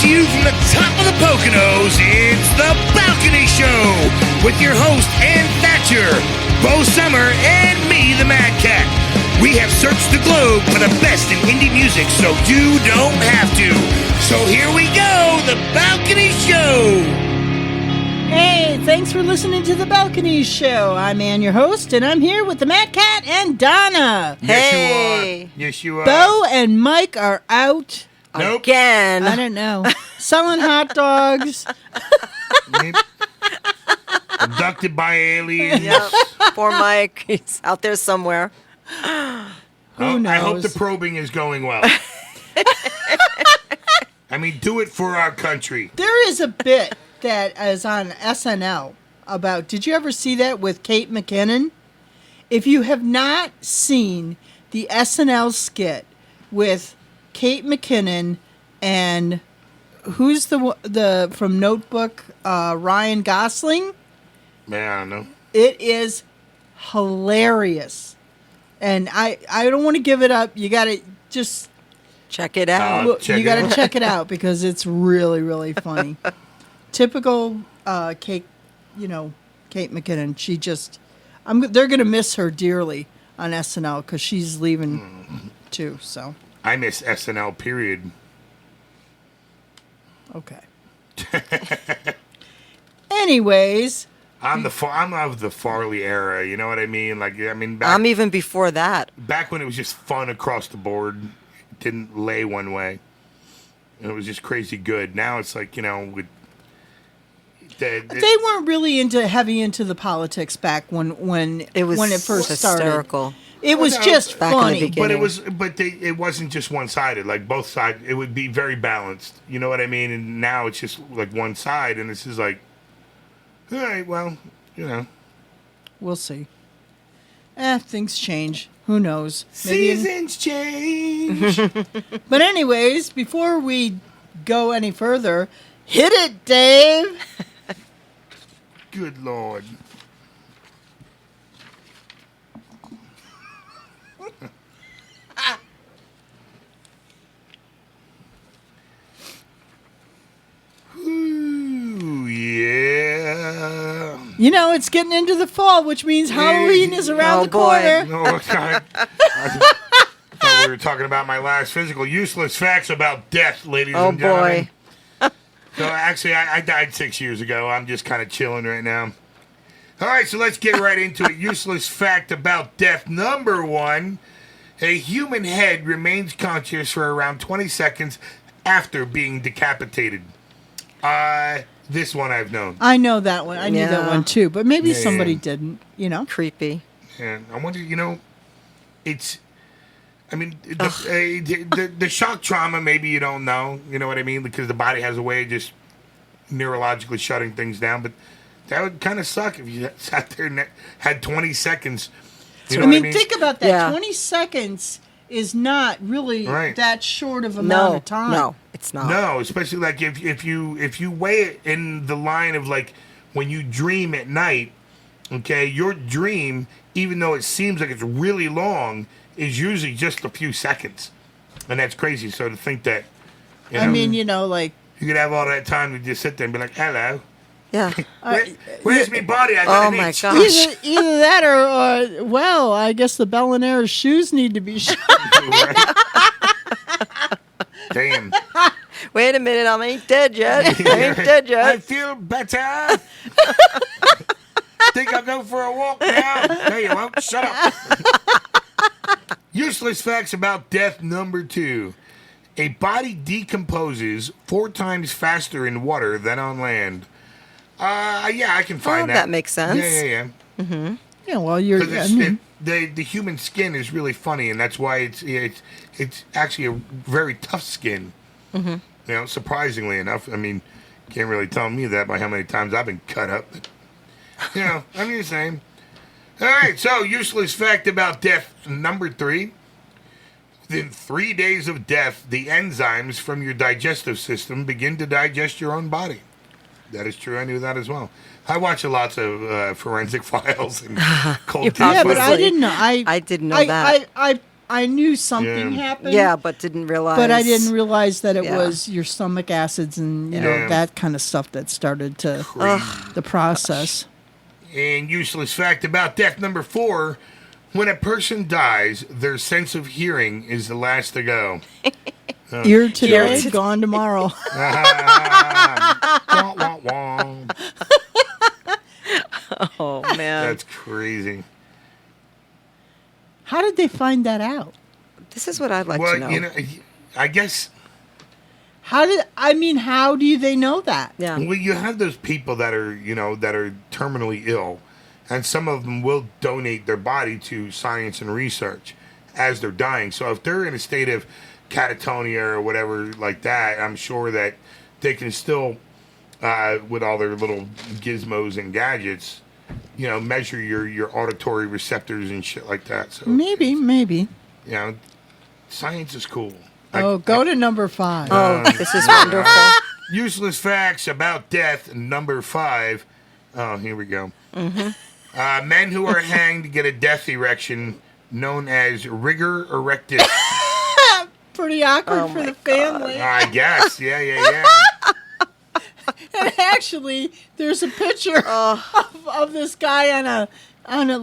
you from the top of the Poconos, it's The Balcony Show with your host, Ann Thatcher, Bo Summer, and me, the Mad Cat. We have searched the globe for the best in indie music so you don't have to. So here we go, The Balcony Show. Hey, thanks for listening to The Balcony Show. I'm Ann, your host, and I'm here with the Mad Cat and Donna. Hey. Yes, you are. Bo and Mike are out. Nope. Again. I don't know. Selling hot dogs. Abducted by aliens. Yep. Poor Mike. He's out there somewhere. Who knows? I hope the probing is going well. I mean, do it for our country. There is a bit that is on SNL about, did you ever see that with Kate McKinnon? If you have not seen the SNL skit with Kate McKinnon and who's the from Notebook, Ryan Gosling? Man, I don't know. It is hilarious. And I don't want to give it up. You got to just check it out. you got to check it out because it's really, really funny. Typical Kate McKinnon. She just, they're going to miss her dearly on SNL because she's leaving too. So I miss SNL, period. okay. Anyways, I'm of the Farley era. You know what I mean? I'm even before that. Back when it was just fun across the board, it didn't lay one way, and it was just crazy good. Now it's like with. They weren't really heavy into the politics back when it first hysterical. started. It was just back in the funny, beginning. it wasn't just one sided. Like both sides, it would be very balanced. You know what I mean? And now it's just like one side, and it's just like, all right, well, we'll see. Things change. Who knows? Seasons change. But anyways, before we go any further, hit it, Dave. Good Lord. Ooh, yeah. It's getting into the fall, which means Halloween is around the corner. No, I thought we were talking about my last physical. Useless facts about death, ladies and gentlemen. Boy. So actually, I died 6 years ago. I'm just kind of chilling right now. All right, so let's get right into it. Useless fact about death number 1. A human head remains conscious for around 20 seconds after being decapitated. This one I've known. I know that one. I knew that one too, but maybe somebody didn't, Creepy. And I wonder, it's... I mean, the shock trauma, maybe you don't know. You know what I mean? Because the body has a way of just neurologically shutting things down. But that would kind of suck if you sat there and had 20 seconds. You know what I mean? Think about that. Yeah. 20 seconds is not really Right. that short of amount of time. No, it's not. No, especially like if you weigh it in the line of like when you dream at night, okay, your dream, even though it seems like it's really long, is usually just a few seconds. And that's crazy. So to think that, I mean, like... you could have all that time to just sit there and be like, hello. Yeah. Where's my body? I got Oh an my itch. gosh. Either that or, well, I guess the Bel Air's shoes need to be shut. Damn. Wait a minute, I ain't dead yet. I ain't dead I yet. feel better. Think I'll go for a walk now? No, you won't. Shut up. Useless facts about death number 2. A body decomposes 4 times faster in water than on land. Yeah, I can find that. That makes sense. Yeah. Mm-hmm. Yeah, well, you're... The human skin is really funny, and that's why it's actually a very tough skin. Mm-hmm. Surprisingly enough. I mean, can't really tell me that by how many times I've been cut up. But, I'm just saying. All right, so useless fact about death number 3. Within 3 days of death, the enzymes from your digestive system begin to digest your own body. That is true. I knew that as well. I watch lots of forensic files and cold cases. Yeah, but I didn't know. I didn't know that. I I knew something happened. Yeah, but didn't realize. But I didn't realize that it Yeah. was your stomach acids and you Yeah. know that kind of stuff that started to the process. And useless fact about death number 4: when a person dies, their sense of hearing is the last to go. Ear today, Ear to- gone tomorrow. Wah, wah, wah. Oh man, That's crazy. How did they find that out? this is what I'd like Well, to know. you know, I guess. How do they know that? Yeah. Well, you have those people that are, that are terminally ill, and some of them will donate their body to science and research as they're dying. So if they're in a state of catatonia or whatever like that, I'm sure that they can still, with all their little gizmos and gadgets, measure your auditory receptors and shit like that. So Maybe. science is cool. Go to number 5. Oh, this is wonderful. Useless facts about death, number 5. Oh, here we go. Mm-hmm. Men who are hanged get a death erection known as rigor erectus. Pretty awkward Oh for my the family. I guess. Yeah. And actually, there's a picture of this guy on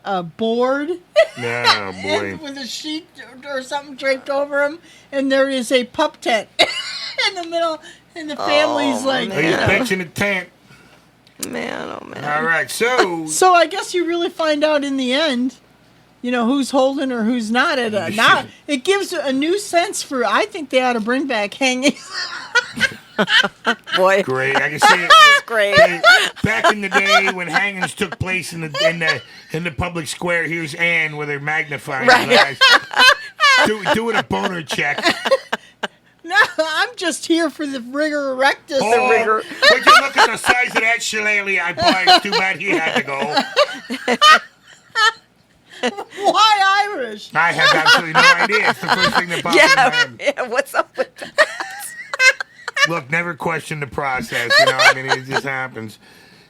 a board. Oh, boy. With a sheet or something draped over him, and there is a pup tent in the middle, and the family's like. Are you pitching a tent? Man, oh man. All right, so. So I guess you really find out in the end, who's holding or who's not. Now it gives a new sense for. I think they ought to bring back hanging. Boy, Great. I can see it. great. Hey, back in the day when hangings took place in the public square, here's Anne with her magnifying glass. Doing a boner check. No, I'm just here for the rigor erectus. Oh, rigor. Would you look at the size of that shillelagh I bought? It's too bad he had to go. Why Irish? I have absolutely no idea. It's the first thing that popped in my head. Yeah, what's up with that? Look, never question the process. It just happens.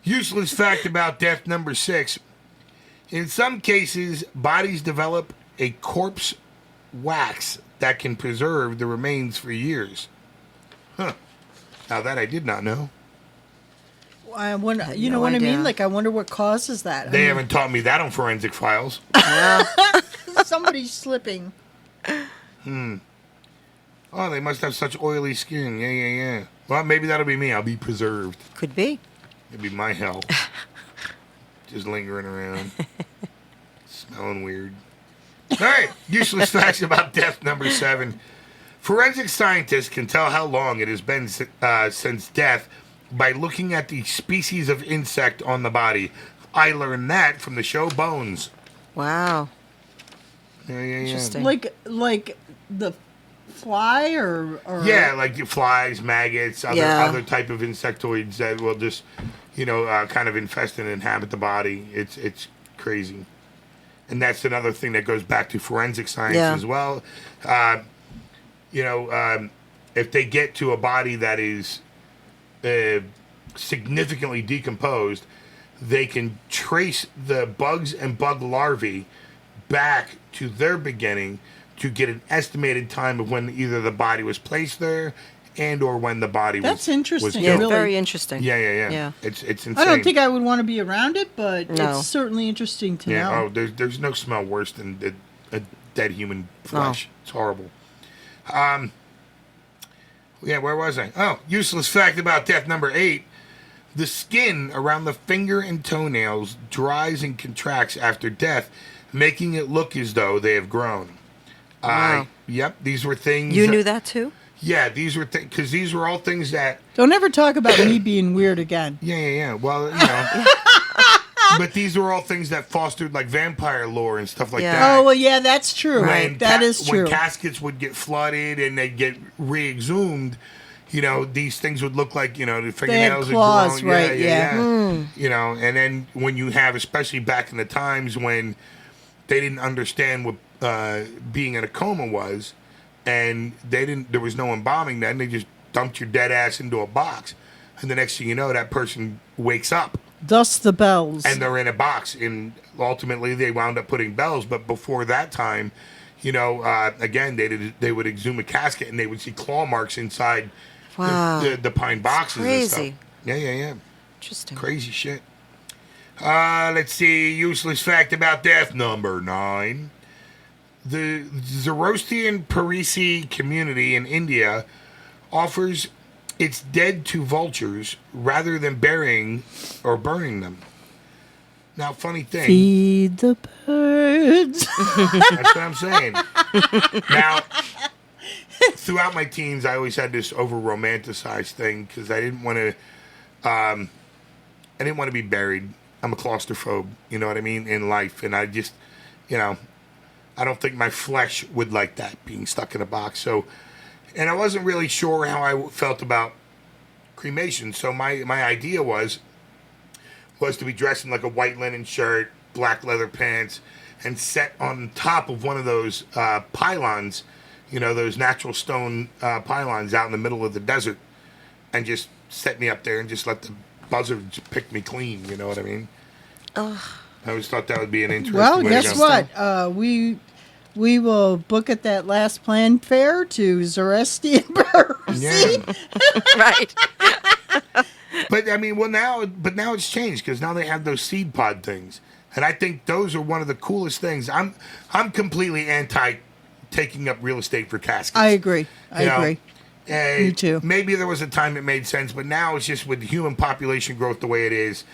Useless fact about death number 6. In some cases, bodies develop a corpse wax that can preserve the remains for years. Huh. Now that I did not know. I wonder, had you no know what I idea. mean? Like, I wonder what causes that. They haven't taught me that on Forensic Files. Somebody's slipping. Oh, they must have such oily skin. Yeah. Well, maybe that'll be me. I'll be preserved. Could be. It'll be my hell. Just lingering around. Smelling weird. All right. Useless facts about death number 7. Forensic scientists can tell how long it has been since death by looking at the species of insect on the body. I learned that from the show Bones. Wow. Yeah. Interesting. Like the fly or Yeah, like flies, maggots, Yeah. other type of insectoids that will just, kind of infest and inhabit the body. It's crazy. And that's another thing that goes back to forensic science Yeah. as well. If they get to a body that is significantly decomposed, they can trace the bugs and bug larvae back to their beginning to get an estimated time of when either the body was placed there and or when the body That's was interesting, Yeah, killed. really. very interesting. Yeah. Yeah. It's insane. I don't think I would want to be around it, but No. it's certainly interesting to Yeah. know. Oh, there's no smell worse than a dead human flesh. It's horrible. Yeah, where was I? Oh, useless fact about death number 8. The skin around the finger and toenails dries and contracts after death, making it look as though they have grown. Wow. Yep, these were things. You knew that too? Yeah, these were because these were all things that. Don't ever talk about me being weird again. Yeah. Well, but these were all things that fostered like vampire lore and stuff like Yeah. that. Oh well, yeah, that's true. Right. That is true. When caskets would get flooded and they'd get re-exhumed, these things would look like, the fingernails had claws, grown. right, yeah. And then when you have, especially back in the times when they didn't understand what being in a coma was, and there was no embalming then, they just dumped your dead ass into a box. And the next thing you know, that person wakes up. Thus the bells. And they're in a box, and ultimately they wound up putting bells. But before that time, again, they would exhume a casket and they would see claw marks inside Wow. the pine boxes and stuff. Crazy. Yeah. Interesting. Crazy shit. Let's see. Useless fact about death, number 9. The Zoroastrian Parisi community in India offers its dead to vultures rather than burying or burning them. Now, funny thing. Feed the birds. That's what I'm saying. Now, throughout my teens, I always had this over-romanticized thing because I didn't want to be buried. I'm a claustrophobe, you know what I mean, in life. And I just, I don't think my flesh would like that, being stuck in a box. So, and I wasn't really sure how I felt about cremation. So my idea was to be dressed in like a white linen shirt, black leather pants, and set on top of one of those pylons, those natural stone pylons out in the middle of the desert, and just set me up there and just let the buzzards pick me clean, you know what I mean? I always thought that would be an interesting Well, way guess to go. what? We will book at that last planned fair to Zoroastrian Parisi. Yeah. Right. But I mean, now it's changed because now they have those seed pod things, and I think those are one of the coolest things. I'm completely anti taking up real estate for caskets. I agree. I agree. Me too. Maybe there was a time it made sense, but now it's just with human population growth the way it is,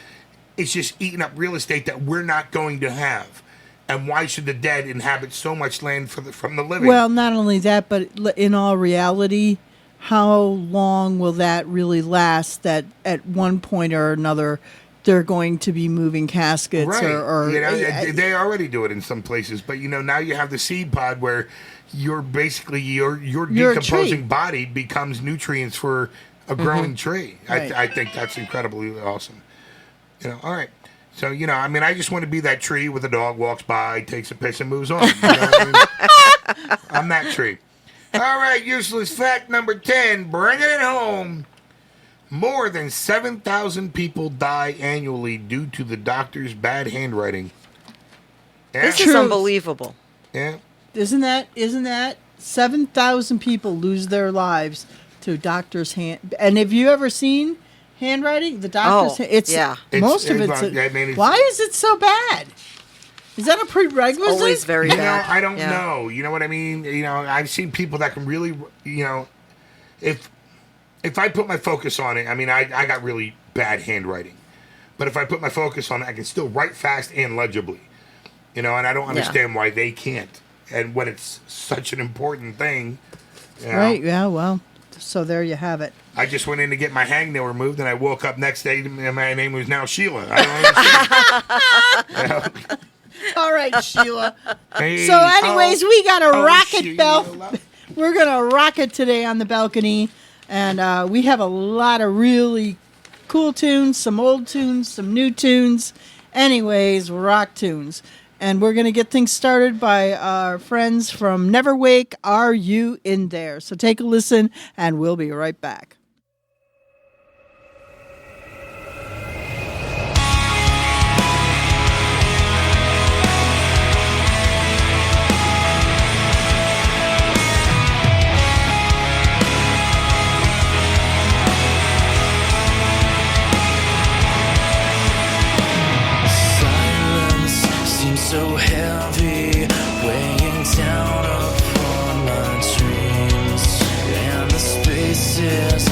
it's just eating up real estate that we're not going to have. And why should the dead inhabit so much land from the living? Well, not only that, but in all reality, how long will that really last? That at one point or another, they're going to be moving caskets, right? Or they already do it in some places, but now you have the seed pod where you're basically your decomposing body becomes nutrients for a growing tree. Right. I think that's incredibly awesome. All right. So, I just want to be that tree where the dog walks by, takes a piss, and moves on. You know what I mean? I'm that tree. All right, useless fact number 10, bringing it home. More than 7,000 people die annually due to the doctor's bad handwriting. Yeah. This is unbelievable. Yeah. Isn't that 7,000 people lose their lives to doctor's hand? And have you ever seen handwriting? The doctor's most of it's. Why is it so bad? Is that a prerequisite? It's always very bad. I don't know. You know what I mean? I've seen people that can really, if I put my focus on it, I got really bad handwriting. But if I put my focus on it, I can still write fast and legibly. And I don't understand why they can't. And when it's such an important thing. Right, yeah, well, so there you have it. I just went in to get my hangnail removed, and I woke up next day, and my name was now Sheila. I don't understand. All right, Sheila. Hey, so anyways, we got a rocket Sheila. bell. We're going to rock it today on the balcony. And we have a lot of really cool tunes, some old tunes, some new tunes. Anyways, rock tunes. And we're going to get things started by our friends from NeverWake, Are You In There? So take a listen, and we'll be right back. So heavy, weighing down upon my dreams, and the spaces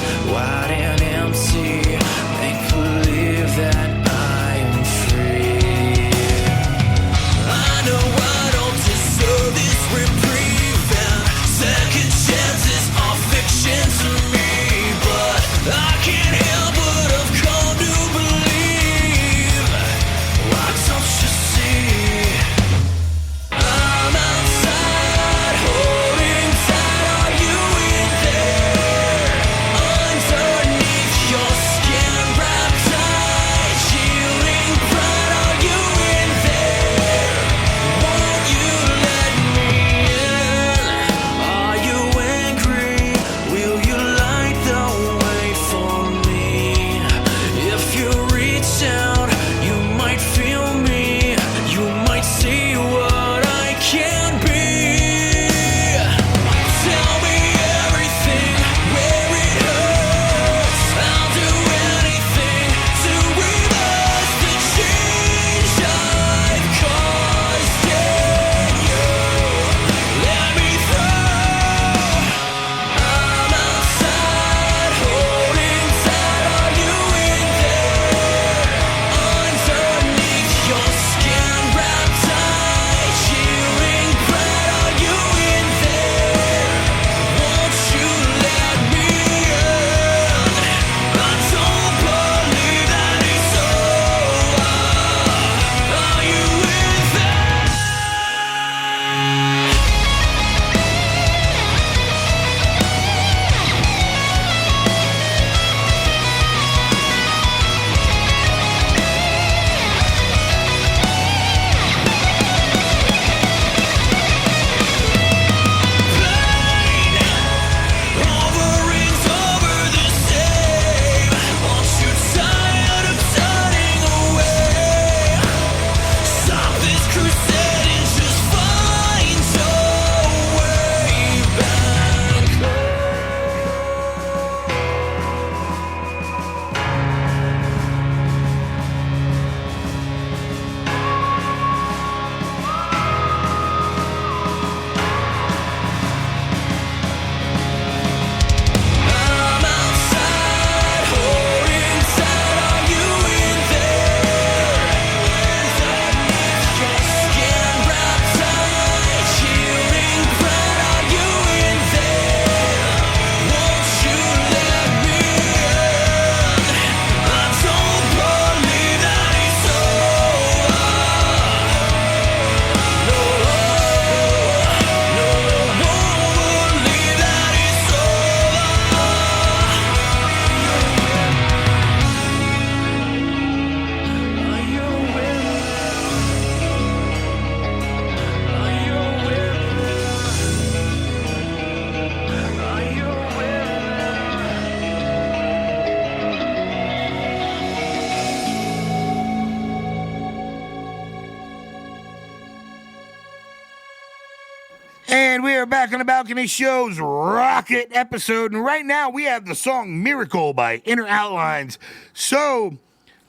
are back on the Balcony Show's Rocket episode, and right now we have the song Miracle by Inner Outlines. So,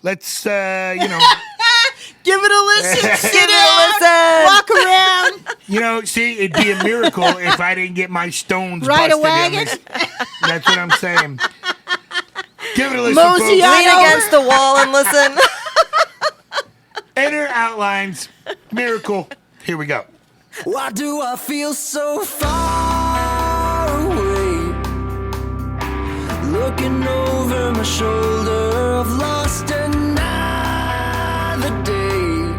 let's, Give it a listen, sit Give it a down, listen. walk around, see, it'd be a miracle if I didn't get my stones ride a busted in wagon. this. That's what I'm saying. Give it a listen, Mosey folks. on Lean over. against the wall and listen. Inner Outlines, Miracle. Here we go. Why do I feel so far away? Looking over my shoulder, I've lost another day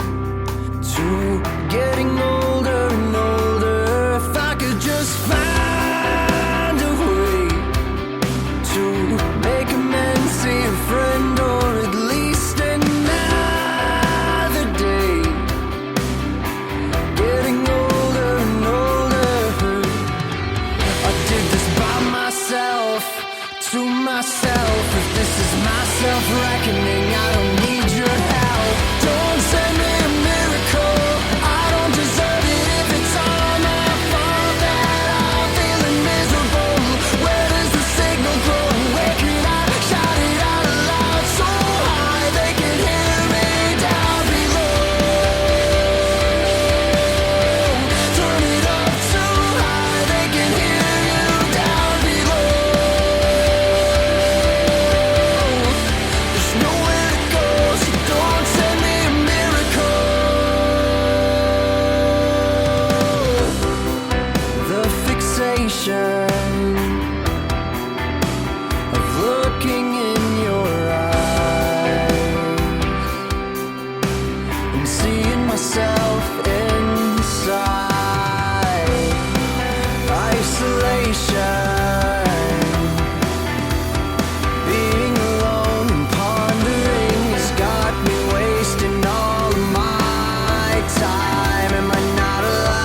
to getting older and older. If I could just find a way to make amends, see a friend, or at least another day. Getting older and older. I did this by myself, to myself. If this is my self-reckoning, I don't need your help. Don't send me a miracle, I don't deserve it. If it's all my fault that I'm feeling miserable, where does the signal go? Where can I shout it out loud so high they can hear me down below? Turn it up too high, they can hear you down below. There's nowhere to go, so don't send me a miracle. The fixation of looking in your eyes and seeing myself inside. Isolation, being alone and pondering has got me wasting all of my time. Am I not alive?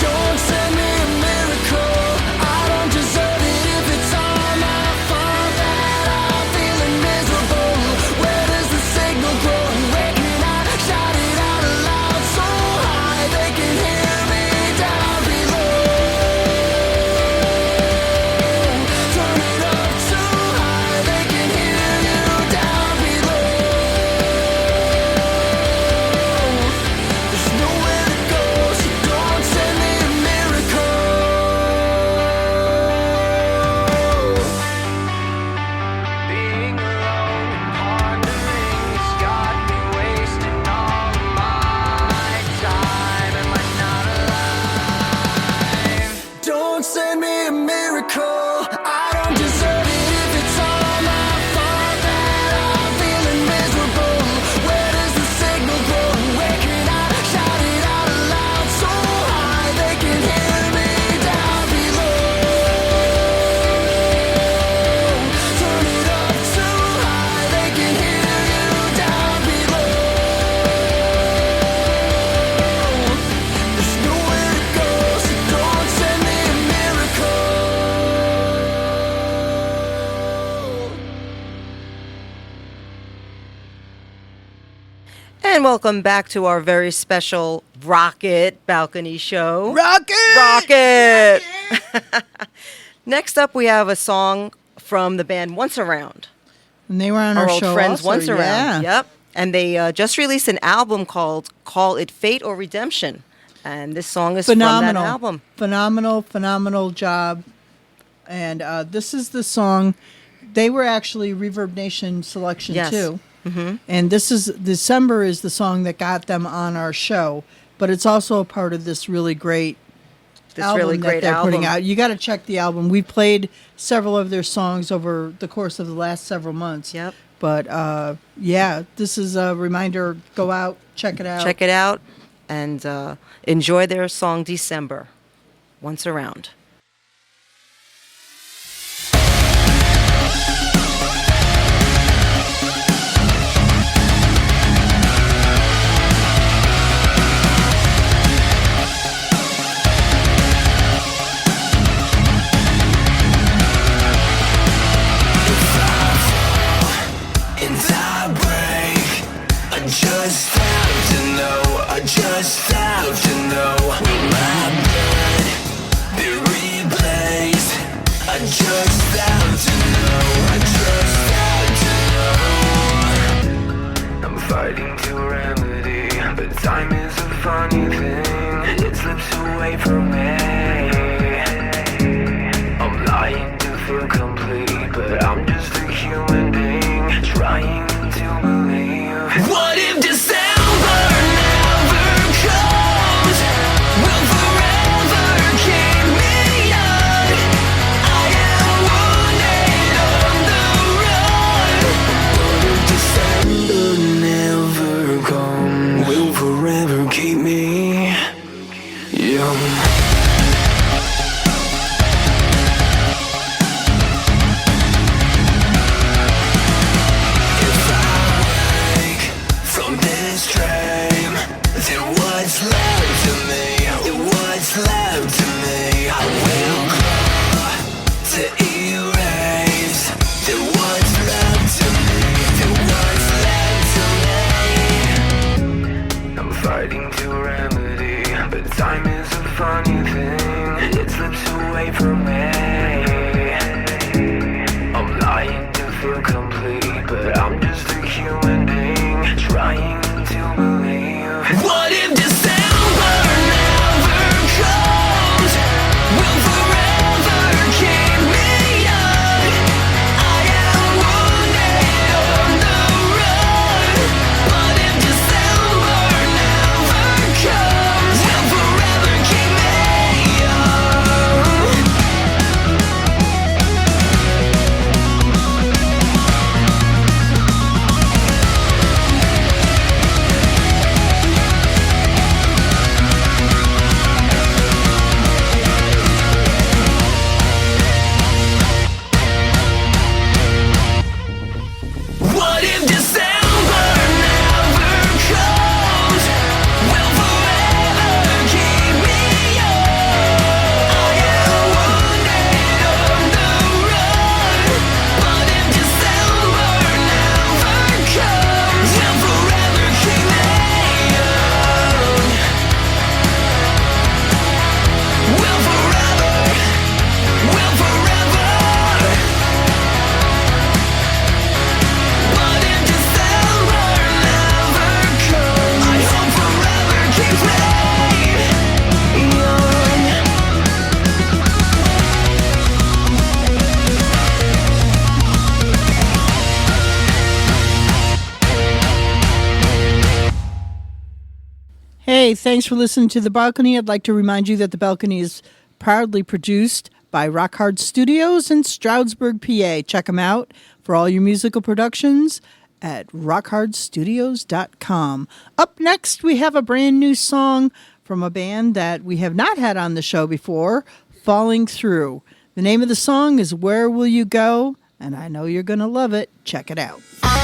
Don't send me a miracle, I don't deserve it. If it's all my fault that I'm feeling miserable, where does the signal go? Where can I shout it out loud so high they can hear me down below? Turn it up too high, they can hear you down below. There's nowhere to go, so don't send me a miracle. Being alone and pondering has got me wasting all of my time. Am I not alive? Don't send me a miracle, I don't deserve it. If it's all my fault that I'm feeling miserable, where does the signal go? Where can I shout it out loud so high they can hear me down below? Turn it up too high, they can hear you down below. There's nowhere to go, so don't send me a miracle. And welcome back to our very special Rocket Balcony Show. Rocket. Rocket! Next up, we have a song from the band Once Around. And they were on Our our old show friends also, Once yeah. Around. Yep. And they just released an album called Call It Fate or Redemption. And this song is Phenomenal. from that album. Phenomenal job. And this is the song. They were actually Reverb Nation selection Yes. too. Mm-hmm. And this is December is the song that got them on our show. But it's also a part of this really great album that they're putting out. You got to check the album. We played several of their songs over the course of the last several months. Yep. But yeah, this is a reminder. Go out, check it out. Check it out and enjoy their song December. Once Around. Just have to know, I just have to know. Will I Hey, thanks for listening to The Balcony. I'd like to remind you that The Balcony is proudly produced by Rock Hard Studios in Stroudsburg, PA. Check them out for all your musical productions at rockhardstudios.com. Up next, we have a brand new song from a band that we have not had on the show before, Falling Through. The name of the song is Where Will You Go? And I know you're going to love it. Check it out. Where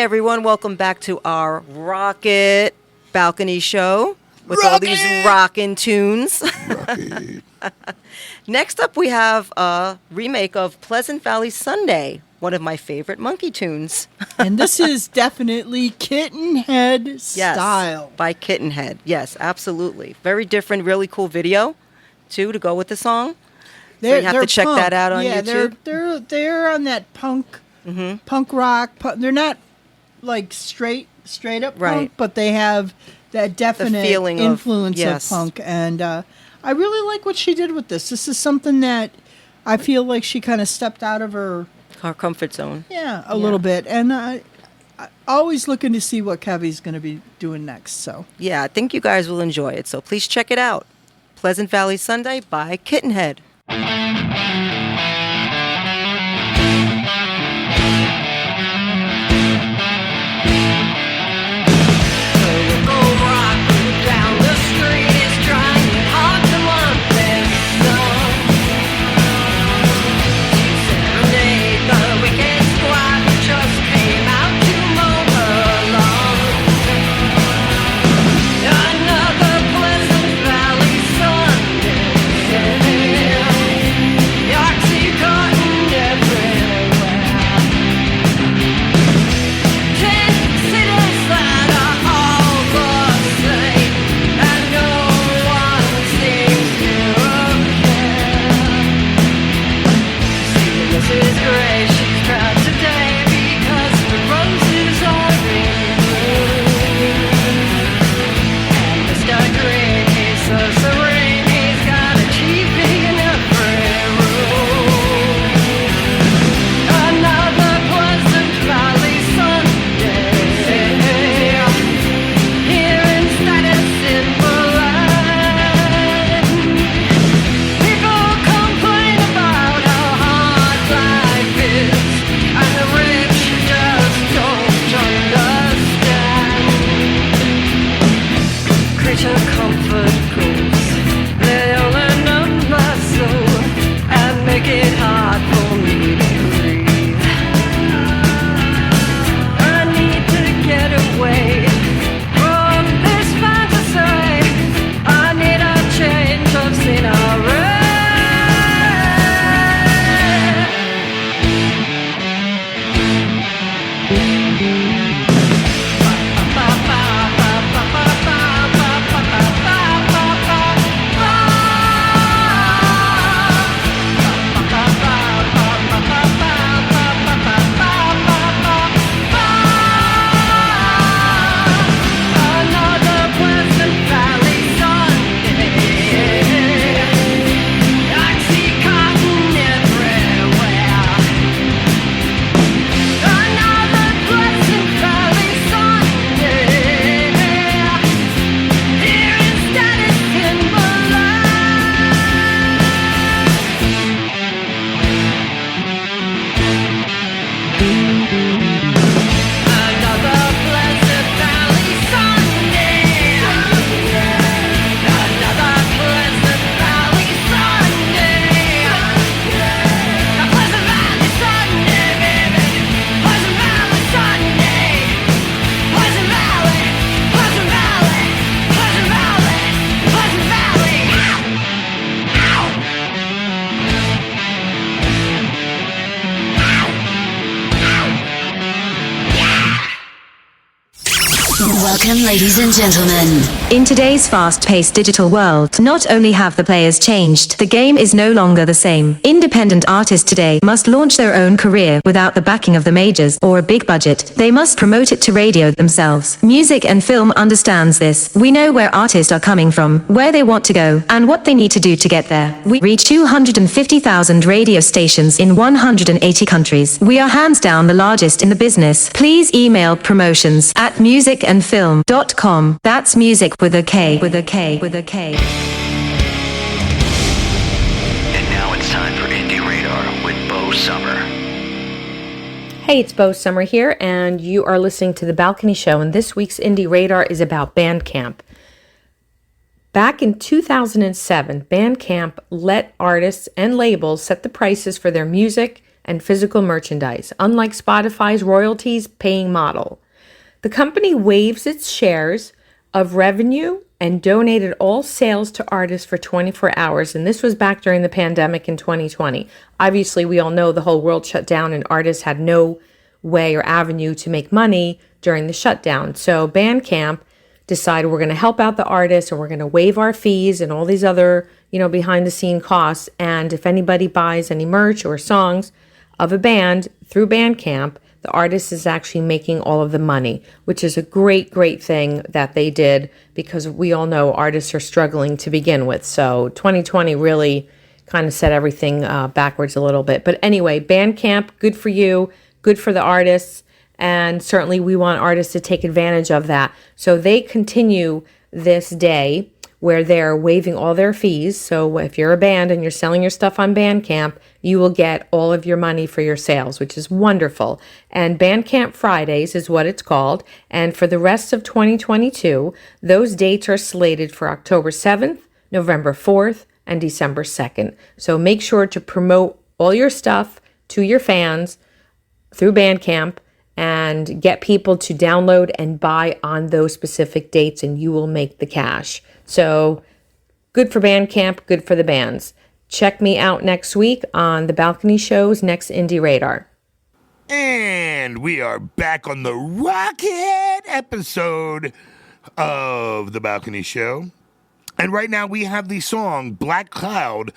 Hey everyone, welcome back to our Rocket Balcony Show with all these rockin' tunes. Next up we have a remake of Pleasant Valley Sunday, one of my favorite monkey tunes. And this is definitely Kittenhead Yes, style. by Kittenhead. Yes, absolutely. Very different, really cool video too to go with the song. So you have to check punk. that out on YouTube. They're on that punk rock. They're not like straight up Right. punk, but they have that definite feeling of- influence yes. of punk. And I really like what she did with this. This is something that I feel like she kind of stepped out of her Our comfort zone. a little bit. And I always looking to see what Kevy's going to be doing next. So Yeah, I think you guys will enjoy it. So please check it out. Pleasant Valley Sunday by Kittenhead. Welcome, ladies and gentlemen. In today's fast-paced digital world, not only have the players changed, the game is no longer the same. Independent artists today must launch their own career without the backing of the majors or a big budget. They must promote it to radio themselves. Music and film understands this. We know where artists are coming from, where they want to go, and what they need to do to get there. We reach 250,000 radio stations in 180 countries. We are hands down the largest in the business. Please email promotions@musicandfilm.com. That's music with a K, with a K, with a K. And now it's time for Indie Radar with Bo Summer. Hey, it's Bo Summer here, and you are listening to The Balcony Show, and this week's Indie Radar is about Bandcamp. Back in 2007, Bandcamp let artists and labels set the prices for their music, and physical merchandise, unlike Spotify's royalties paying model. The company waives its shares of revenue and donated all sales to artists for 24 hours. And this was back during the pandemic in 2020. Obviously, we all know the whole world shut down and artists had no way or avenue to make money during the shutdown. So Bandcamp decided we're going to help out the artists and we're going to waive our fees and all these other, behind the scene costs. And if anybody buys any merch or songs of a band through Bandcamp, the artist is actually making all of the money, which is a great, great thing that they did because we all know artists are struggling to begin with. So 2020 really kind of set everything backwards a little bit. But anyway, Bandcamp, good for you, good for the artists. And certainly we want artists to take advantage of that. So they continue this day where they're waiving all their fees. So if you're a band and you're selling your stuff on Bandcamp, you will get all of your money for your sales, which is wonderful. And Bandcamp Fridays is what it's called. And for the rest of 2022, those dates are slated for October 7th, November 4th, and December 2nd. So make sure to promote all your stuff to your fans through Bandcamp and get people to download and buy on those specific dates, and you will make the cash. So good for Bandcamp, good for the bands. Check me out next week on The Balcony Show's next Indie Radar. And we are back on the rocket episode of The Balcony Show. And right now we have the song Black Cloud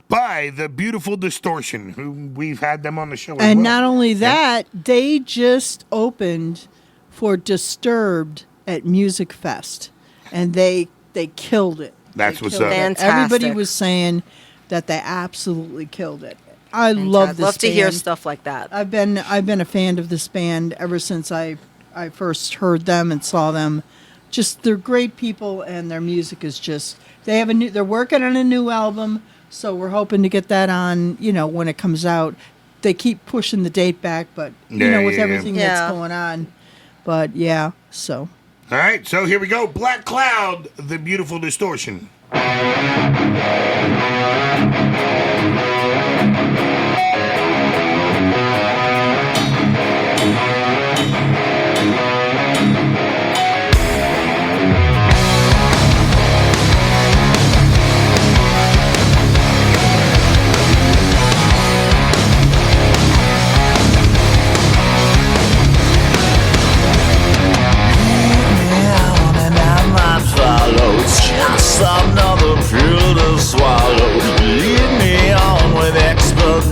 by the Beautiful Distortion, who we've had them on the show as well. And not only that, they just opened for Disturbed at Music Fest. And they killed it. That's what's up. Fantastic. Everybody was saying that they absolutely killed it. I love this love to band. hear stuff like that. I've been a fan of this band ever since I first heard them and saw them. Just they're great people and their music is just they're working on a new album, so we're hoping to get that on, when it comes out. They keep pushing the date back, but with everything that's going on. But yeah, so all right, so here we go. Black Cloud, the Beautiful Distortion. Just another pill to swallow. Lead me on with expert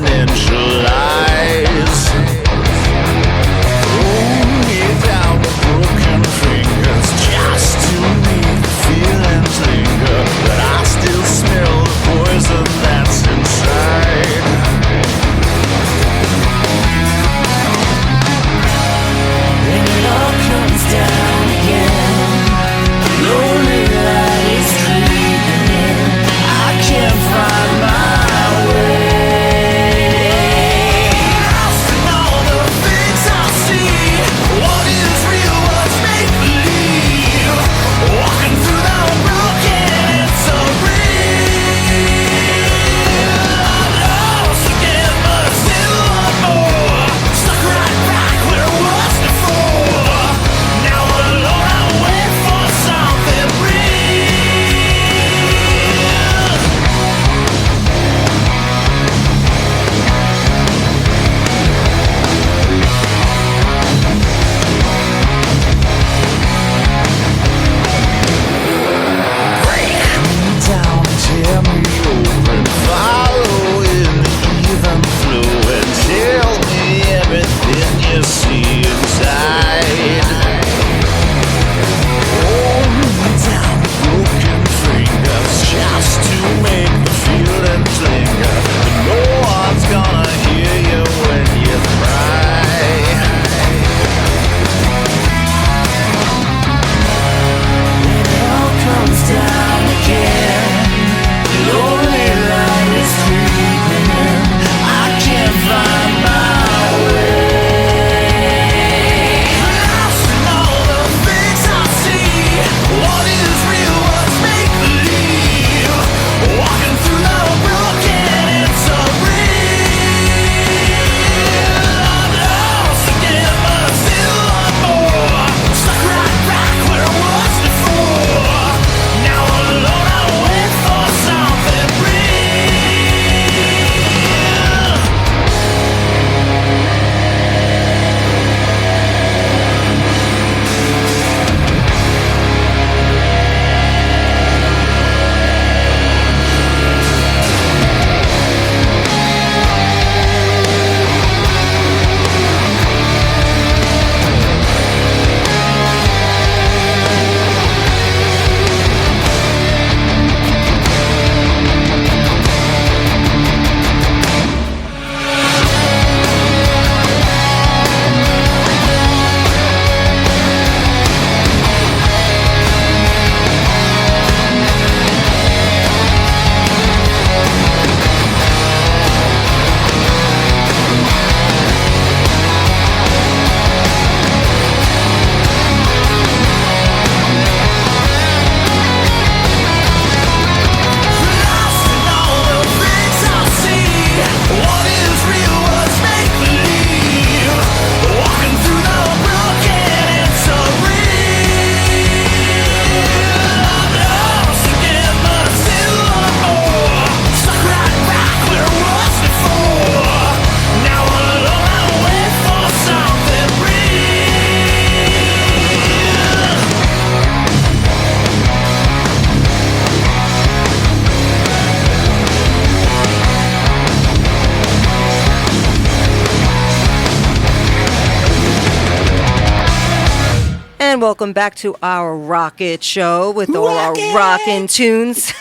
And welcome back to our Rocket Show with all our rockin' tunes.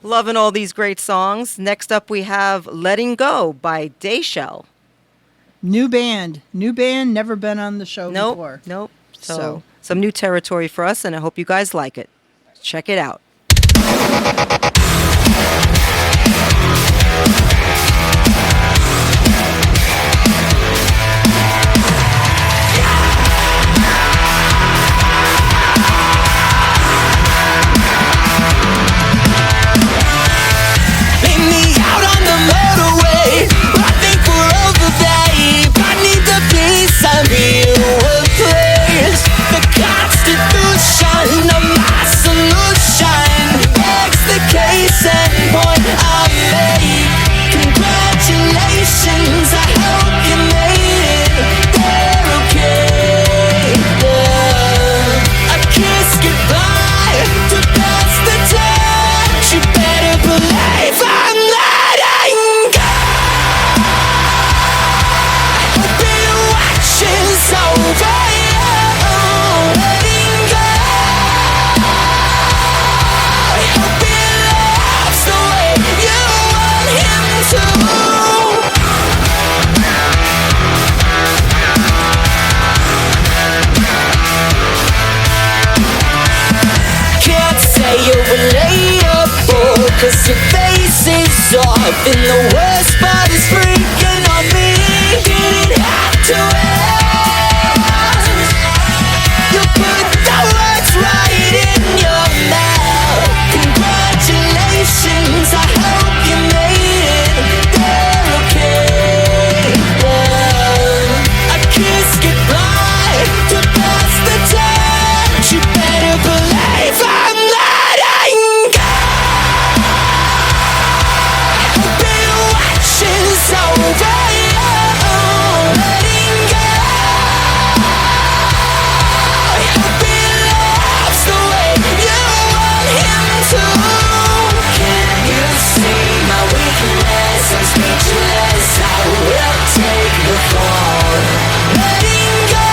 Loving all these great songs. Next up, we have Letting Go by Dayshell. New band, never been on the show Nope, before. nope. So some new territory for us, and I hope you guys like it. Check it out. Leave me out on the motorway. I think we're over, babe. I need the peace of your place. The constitution of my solution begs the case and point I made. Congratulations, I hope you made it. They're okay. A kiss goodbye to pass the time. You better believe I'm letting go. Hope your watching's over. Letting go. I hope he loves the way you want him to. Can't say you're relatable, 'cause your face is off and the worst part is freaking on me. Didn't have to ask. You put the words right in your mouth. Congratulations, I hope you made it. They're okay. A kiss goodbye to pass the time. You better believe I'm letting go. Hope your watching's over. Letting go. I hope he loves the way you want him to. Can you see my weakness? I'm speechless. I will take the fall. Letting go.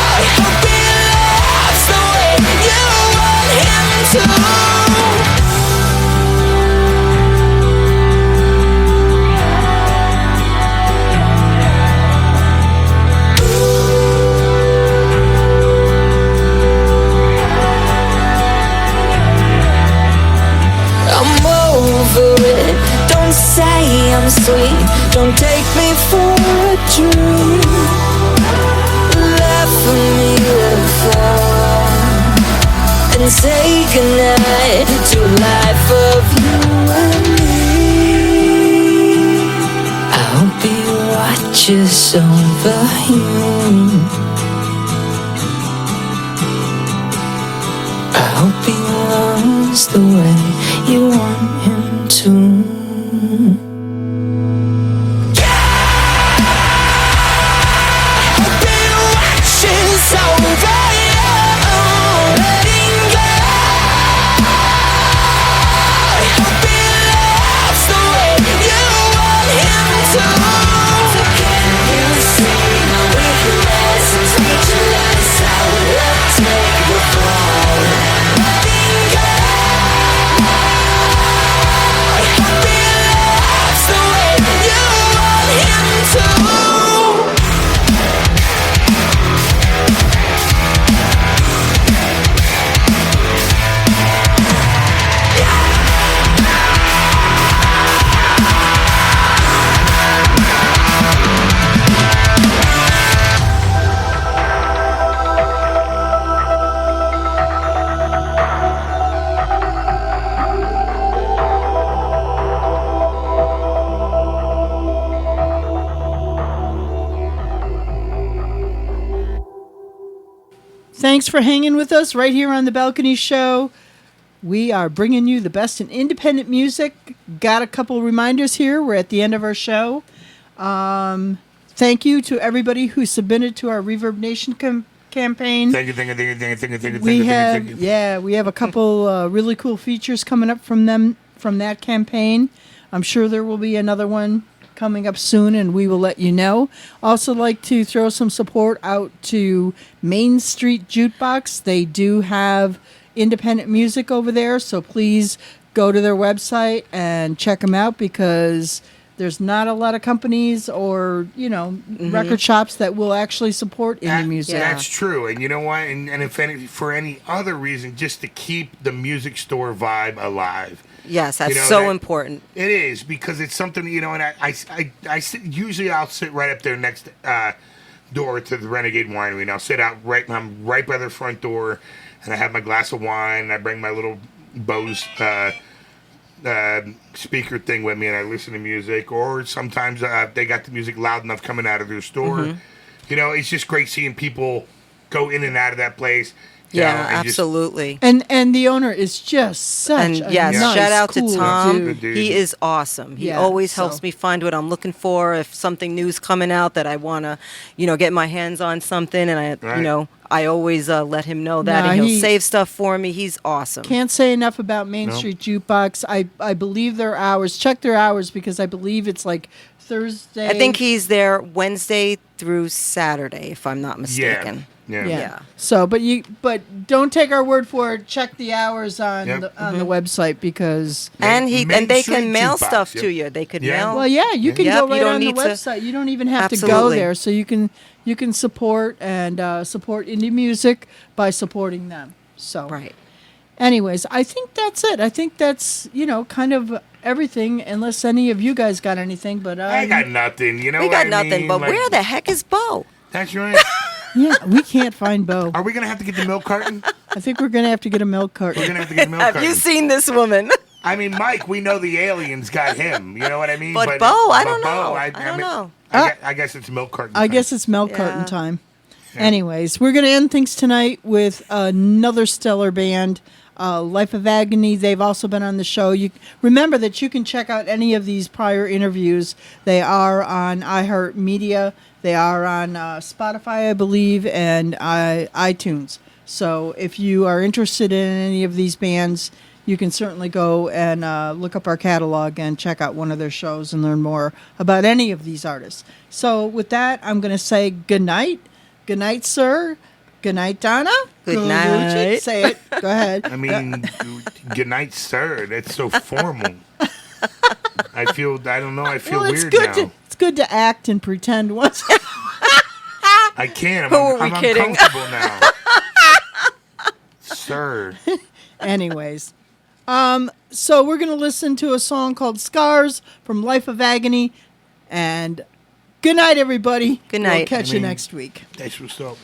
I hope he loves the way you want him to. I'm over it. Don't say I'm sweet. Don't take me for a dream. Left for me to fall and say goodnight to a life of you and me. I hope he watches over you. I hope he loves the way you want him to. Hope your watching's over. Letting go. I hope he loves the way you want him to. Can you see my weakness? I'm speechless. I will take the fall. Letting go. I hope he loves the way you want him to. Thanks for hanging with us right here on the Balcony Show. We are bringing you the best in independent music. Got a couple reminders here. We're at the end of our show. Thank you to everybody who submitted to our Reverb Nation campaign. Thank you. We have a couple really cool features coming up from that campaign. I'm sure there will be another one coming up soon, and we will let you know. Also like to throw some support out to Main Street Jukebox. They do have independent music over there, so please go to their website and check them out, because there's not a lot of companies or, record shops that will actually support indie music. That's true. And you know what? And if for any other reason, just to keep the music store vibe alive. Yes, that's so important. It is, because it's something, and usually I'll sit right up there next door to the Renegade Winery, and I'll sit out I'm right by their front door, and I have my glass of wine, and I bring my little Bose speaker thing with me, and I listen to music, or sometimes they got the music loud enough coming out of their store. It's just great seeing people go in and out of that place. Absolutely. And the owner is just such a nice, shout out cool to Tom. dude. He is awesome. He always helps me find what I'm looking for. If something new's coming out that I want to, get my hands on something, and I always let him know that, and he'll save stuff for me. He's awesome. Can't say enough about Main Street Jukebox. I believe their hours. Check their hours, because I believe it's like Thursday. I think he's there Wednesday through Saturday, if I'm not mistaken. Yeah. So, but don't take our word for it. Check the hours on the website, because and they can mail stuff to you. They could mail. Well, you can go right on the website. You don't even have to go there, so you can support and support indie music by supporting them. So right. Anyways, I think that's it. I think that's kind of everything, unless any of you guys got anything. But I got nothing. We got nothing. But where the heck is Bo? That's right. Yeah, we can't find Bo. Are we going to have to get the milk carton? I think we're going to have to get a milk carton. We're going to have to get a milk carton. Have you seen this woman? I mean, Mike, we know the aliens got him. You know what I mean? But Bo, I don't know. I don't know. I guess it's milk carton time. I guess it's milk carton time. Yeah. Anyways, we're going to end things tonight with another stellar band, Life of Agony. They've also been on the show. You remember that you can check out any of these prior interviews. They are on iHeartMedia. They are on Spotify, I believe, and iTunes. So if you are interested in any of these bands, you can certainly go and look up our catalog and check out one of their shows and learn more about any of these artists. So with that, I'm going to say good night. Good night, sir. Good night, Donna. Good night. Say it. Go ahead. I mean, good night, sir. That's so formal. I feel weird now. It's good to act and pretend once. I can't. I'm kidding? uncomfortable now. Sir. Anyways. So we're going to listen to a song called Scars from Life of Agony. And good night, everybody. Good night. We'll catch you next week. Thanks for stopping.